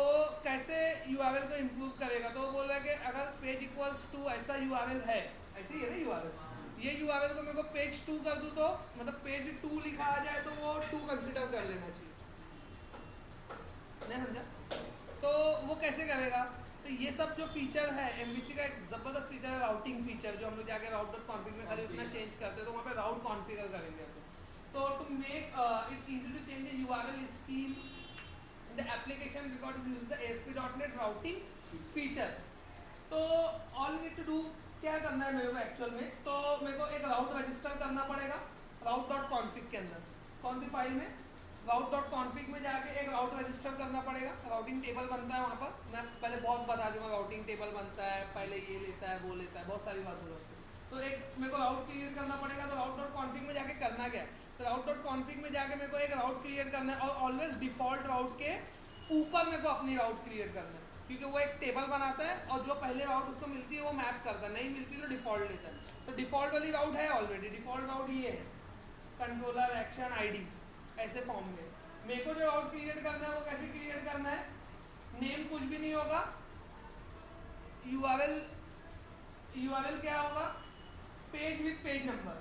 Speaker 1: कैसे यूआरएल को इम्प्रूव करेगा, तो वो बोल रहा है कि अगर पेज इक्वल्स 2 ऐसा यूआरएल है, ऐसे ही है ना यूआरएल, ये यूआरएल को मेरे को पेज 2 कर दूँ तो मतलब पेज 2 लिखा आ जाए तो वो 2 कंसिडर कर लेना चाहिए, नहीं समझा? तो वो कैसे करेगा, तो ये सब जो फीचर है MVC का एक ज़बरदस्त फीचर है, राउटिंग फीचर, जो हम लोग जाके route.config में खाली उतना चेंज करते हैं तो वहाँ पे राउट कॉन्फ़िगर करेंगे हम लोग। तो to make it easy to change the URL scheme in the application because it use the ASP.NET routing feature. तो all you need to do, क्या करना है मेरे को एक्चुअल में, तो मेरे को एक राउट रजिस्टर करना पड़ेगा route.config के अंदर। कौन सी फाइल में, route.config में जाके एक राउट रजिस्टर करना पड़ेगा। राउटिंग टेबल बनता है वहाँ पर, मैं पहले बहुत बता दूंगा राउटिंग टेबल बनता है, पहले ये लेता है वो लेता है, बहुत सारी बात हो जाती है। तो एक मेरे को राउट क्रिएट करना पड़ेगा, तो route.config में जाके करना क्या है, तो route.config में जाके मेरे को एक राउट क्रिएट करना है और ऑलवेज डिफॉल्ट राउट के ऊपर मेरे को अपनी राउट क्रिएट करना है, क्योंकि वो एक टेबल बनाता है और जो पहले राउट उसको मिलती है वो मैप करता है, नहीं मिलती तो डिफॉल्ट लेता है। तो डिफॉल्ट वाली राउट है ऑलरेडी, डिफॉल्ट राउट ये है कंट्रोलर एक्शन आईडी ऐसे फॉर्म में। मेरे को जो राउट क्रिएट करना है वो कैसे क्रिएट करना है, नेम कुछ भी नहीं होगा, यूआरएल क्या होगा, page with page number,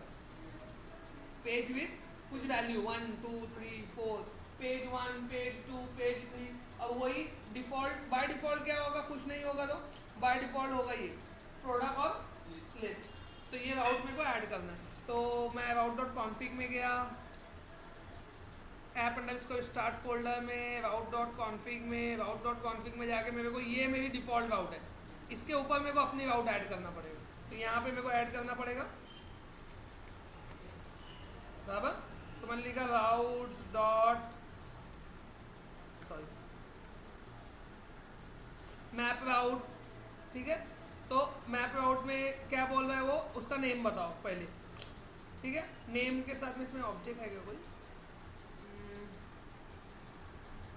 Speaker 1: page with कुछ वैल्यू 1 2 3 4, पेज 1 पेज 2 पेज 3, और वही डिफॉल्ट बाय डिफॉल्ट क्या होगा, कुछ नहीं होगा तो बाय डिफॉल्ट होगा ये प्रोडक्ट और लिस्ट। तो ये राउट मेरे को ऐड करना है, तो मैं route.config में गया, app_start फोल्डर में route.config में जाके मेरे को ये मेरी डिफ़ॉल्ट राउट है, इसके ऊपर मेरे को अपनी राउट ऐड करना पड़ेगा। तो यहाँ पे मेरे को ऐड करना पड़ेगा बराबर। तो मैंने लिखा मैप राउट, ठीक है। तो मैप राउट में क्या बोल रहा है वो, उसका नेम बताओ पहले, ठीक है। नेम के साथ में इसमें ऑब्जेक्ट है क्या कोई,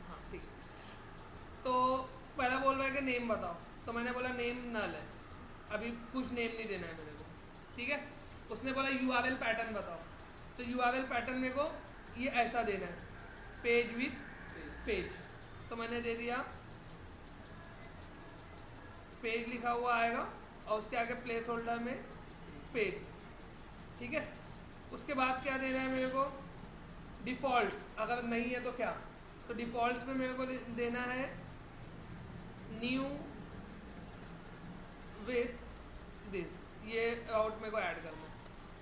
Speaker 1: हाँ ठीक है। तो पहला बोल रहा है कि नेम बताओ, तो मैंने बोला नेम नल है, अभी कुछ नेम नहीं देना है मेरे को, ठीक है। उसने बोला यूआरएल पैटर्न बताओ, तो यूआरएल पैटर्न मेरे को ये ऐसा देना है, पेज विथ पेज, तो मैंने दे दिया पेज लिखा हुआ आएगा और उसके आगे प्लेस होल्डर में पेज, ठीक है। उसके बाद क्या देना है मेरे को, डिफ़ॉल्ट्स, अगर नहीं है तो क्या, तो डिफ़ॉल्ट्स में मेरे को देना है न्यू विथ दिस, ये राउट मेरे को ऐड करना है।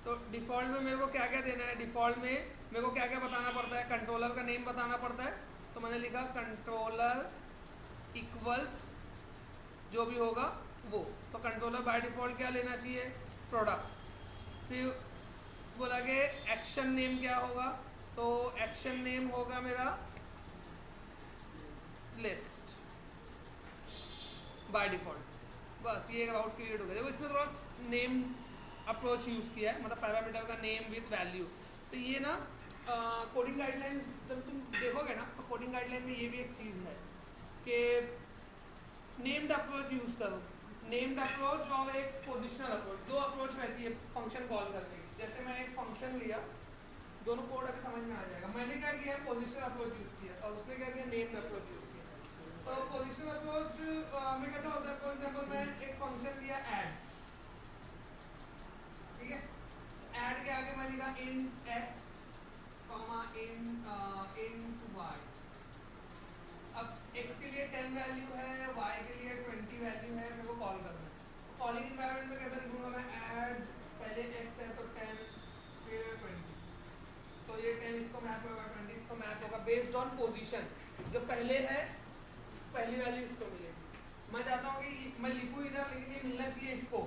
Speaker 1: तो डिफ़ॉल्ट में मेरे को क्या क्या देना है, डिफ़ॉल्ट में मेरे को क्या क्या बताना पड़ता है, कंट्रोलर का नेम बताना पड़ता है, तो मैंने लिखा कंट्रोलर इक्वल्स जो भी होगा वो, तो कंट्रोलर बाय डिफ़ॉल्ट क्या लेना चाहिए, प्रोडक्ट। फिर बोला कि एक्शन नेम क्या होगा, तो एक्शन नेम होगा मेरा लिस्ट बाय डिफ़ॉल्ट, बस ये राउट क्रिएट हो गया। देखो इसमें थोड़ा नेम अप्रोच यूज़ किया है, मतलब पैरामीटर का नेम विथ वैल्यू। तो ये ना कोडिंग गाइडलाइंस जब तुम देखोगे ना, तो कोडिंग गाइडलाइन में ये भी एक चीज़ है कि नेम्ड अप्रोच यूज़ करो, नेम्ड अप्रोच और एक पोजिशनल अप्रोच, दो अप्रोच रहती है फंक्शन कॉल करने की। जैसे मैं एक फंक्शन लिया, दोनों कोड अभी समझ में आ जाएगा। मैंने क्या किया, पोजिशनल अप्रोच यूज़ किया और उसने क्या किया, नेम्ड अप्रोच यूज़ किया। तो पोजिशनल अप्रोच में कैसा होता है, फॉर एग्जाम्पल मैं एक फंक्शन लिया ऐड, ठीक है। ऐड के आगे मैं लिखा int x, int y। अब x के लिए 10 वैल्यू है, y के लिए 20 वैल्यू है, मेरे को कॉल करना है। कॉलिंग इन्वायरमेंट में कैसे लिखूंगा मैं, ऐड पहले x है तो 10 फिर 20, तो ये 10 इसको मैप होगा, 20 इसको मैप होगा, बेस्ड ऑन पोजीशन, जो पहले है पहली वैल्यू इसको मिलेगी। मैं चाहता हूँ कि मैं लिखूँ इधर लेकिन ये मिलना चाहिए इसको,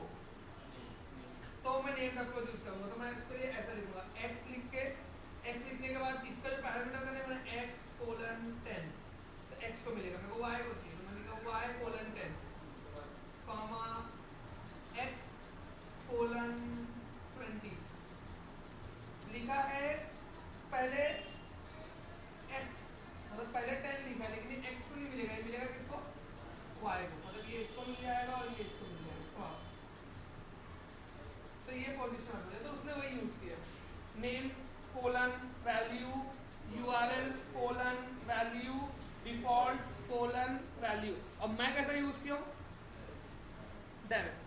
Speaker 1: तो मैं नेम डब्ल्यू यूज करूँगा। तो मैं इसके लिए ऐसा लिखूंगा x लिख के, x लिखने के बाद इसका जो पैरामीटर का नेम है x:10, तो x को मिलेगा, मेरे को y को चाहिए, तो मैंने लिखा y:10 कॉमा x:20 लिखा है। पहले x मतलब पहले 10 लिखा है, लेकिन ये x को नहीं मिलेगा, ये मिलेगा किसको, y को, मतलब ये इसको मिल जाएगा और ये इसको मिल जाएगा। तो ये पोजीशन हो जाए, तो उसने वही यूज किया, name colon value URL colon value default colon value. अब मैं कैसा यूज किया हूँ, डायरेक्ट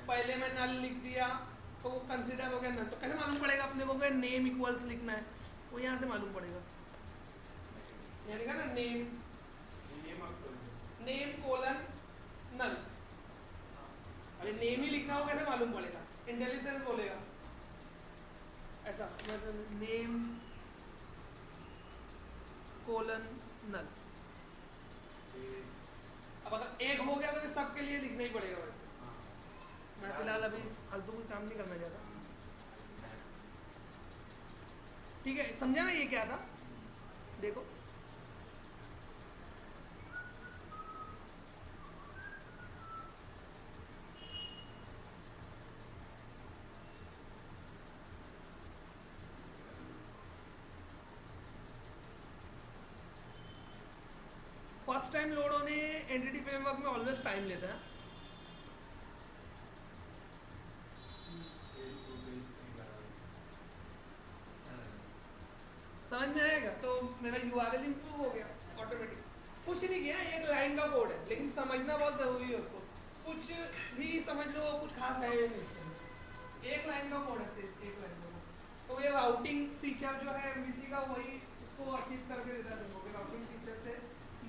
Speaker 1: पहले मैं नल लिख दिया तो वो कंसिडर हो गया नल। तो कैसे मालूम पड़ेगा अपने को कि नेम इक्वल्स लिखना है, वो यहाँ से मालूम पड़ेगा, यहाँ लिखा ना नेम कोलन नल। अरे नेम ही लिखना हो कैसे मालूम पड़ेगा, इंटेलिजेंस बोलेगा ऐसा, मतलब नेम कोलन नल। अब अगर एक हो गया तो फिर सबके लिए लिखना ही पड़ेगा वैसे। मैं फिलहाल अभी फालतू कोई काम नहीं करना चाहता, ठीक है, समझा ना ये क्या था, देखो फर्स्ट टाइम लोड होने एंटिटी फ्रेमवर्क में ऑलवेज टाइम लेता है। समझ में आएगा, तो मेरा URL इंप्रूव हो गया ऑटोमेटिक, कुछ नहीं किया, एक लाइन का कोड है, लेकिन समझना बहुत जरूरी है उसको, कुछ भी समझ लो कुछ खास है नहीं, एक लाइन का कोड है, सिर्फ एक लाइन का कोड। तो ये राउटिंग फीचर जो है MVC का, वही उसको अचीव करके देता है तुमको, राउटिंग फीचर से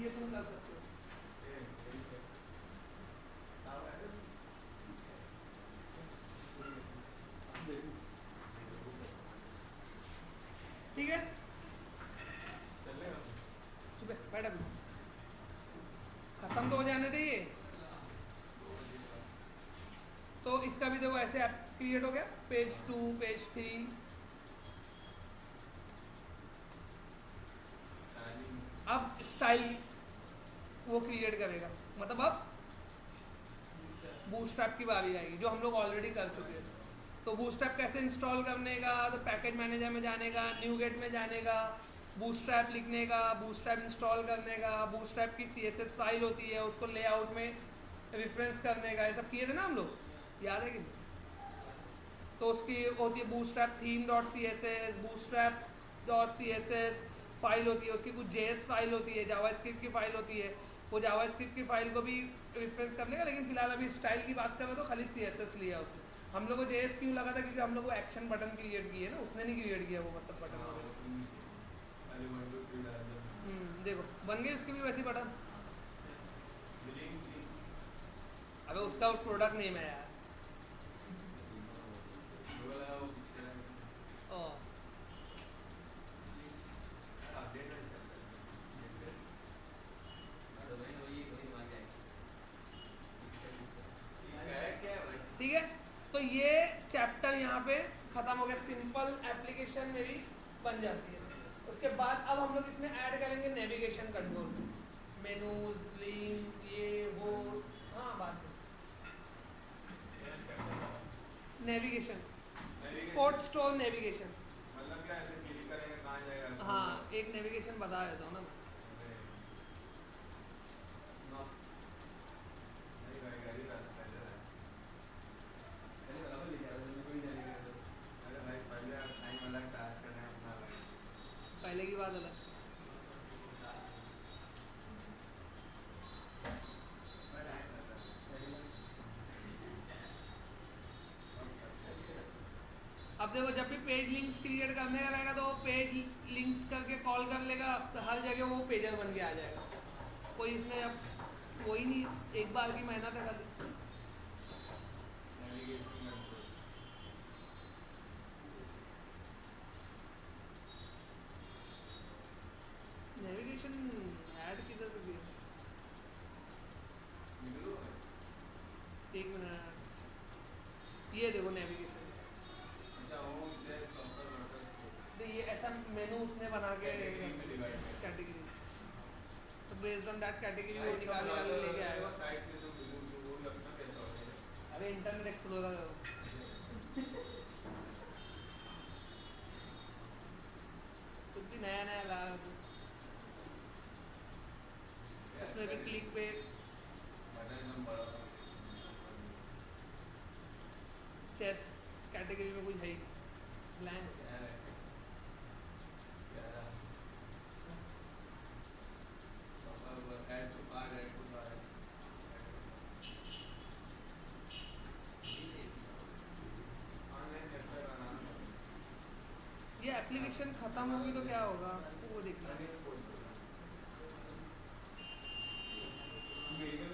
Speaker 1: ये तुम कर सकते हो। ठीक है, चुप है, बैठ अभी, खत्म तो हो जाने दे ये। तो इसका भी देखो ऐसे ऐप क्रिएट हो गया, पेज 2 पेज 3। अब स्टाइल वो क्रिएट करेगा, मतलब अब बूटस्ट्रैप की बारी आएगी, जो हम लोग ऑलरेडी कर चुके हैं। तो बूटस्ट्रैप कैसे इंस्टॉल करने का, तो पैकेज मैनेजर में जाने का, न्यूगेट में जाने का, बूटस्ट्रैप लिखने का, बूटस्ट्रैप इंस्टॉल करने का, बूटस्ट्रैप की CSS फाइल होती है उसको लेआउट में रेफरेंस करने का, ये सब किए थे ना हम लोग, याद है कि नहीं? तो उसकी होती है बूटस्ट्रैप theme.css, bootstrap.css फाइल होती है, उसकी कुछ JS फाइल होती है, जावास्क्रिप्ट की फाइल होती है, वो जावास्क्रिप्ट की फाइल को भी रेफरेंस करने का। लेकिन फिलहाल अभी स्टाइल की बात करें तो खाली CSS लिया उसने। हम लोग को JS क्यों लगा था, क्योंकि हम लोग को एक्शन बटन क्रिएट किए ना, उसने नहीं क्रिएट किया वो मतलब बटन वगैरह। देखो बन गई उसकी भी वैसी बटन। अबे उसका प्रोडक्ट नेम है यार, ठीक है। तो ये चैप्टर यहाँ पे खत्म हो गया, सिंपल एप्लीकेशन मेरी बन जाती है। उसके बाद अब हम लोग इसमें ऐड करेंगे नेविगेशन कंट्रोल, मेनूज, लिंक, ये वो, हाँ बात नेविगेशन, स्पोर्ट स्टोर नेविगेशन,
Speaker 3: मतलब क्या ऐसे क्लिक करेंगे कहाँ जाएगा?
Speaker 1: हाँ एक नेविगेशन बता देता हूँ ना मैं।
Speaker 3: नहीं भाई गाड़ी का पहले है। अरे भाई पहले आप टाइम अलग था, आज का टाइम अपना अलग है।
Speaker 1: पहले की बात अलग। अब देखो जब भी पेज लिंक्स क्रिएट करने का रहेगा तो पेज लिंक्स करके कॉल कर लेगा, तो हर जगह वो पेजर बन के आ जाएगा। कोई इसमें अब कोई नहीं, एक बार की मेहनत है खाली। नेविगेशन ऐड किधर भी है? ये देखो नेविगेशन,
Speaker 3: अच्छा होम चेस सॉकर मोटर
Speaker 1: तो ये ऐसा मेनू उसने बना के
Speaker 3: कैटेगरी में डिवाइड है।
Speaker 1: कैटेगरीज, तो बेस्ड ऑन दैट कैटेगरी वो निकाल निकाल के लेके आएगा।
Speaker 3: साइड से जो वो अपना कैसा होगा।
Speaker 1: अबे इंटरनेट एक्सप्लोरर है वो। कुछ भी नया नया ला रहा तू। उसमें भी क्लिक पे
Speaker 3: बटन एकदम बड़ा
Speaker 1: चेस कैटेगरी में कुछ है ही ब्लैंक।
Speaker 3: यार है प्यारा soccer add to card online website बनाना
Speaker 1: ये एप्लीकेशन खत्म होगी तो क्या होगा वो देखना है।
Speaker 3: मेडिकल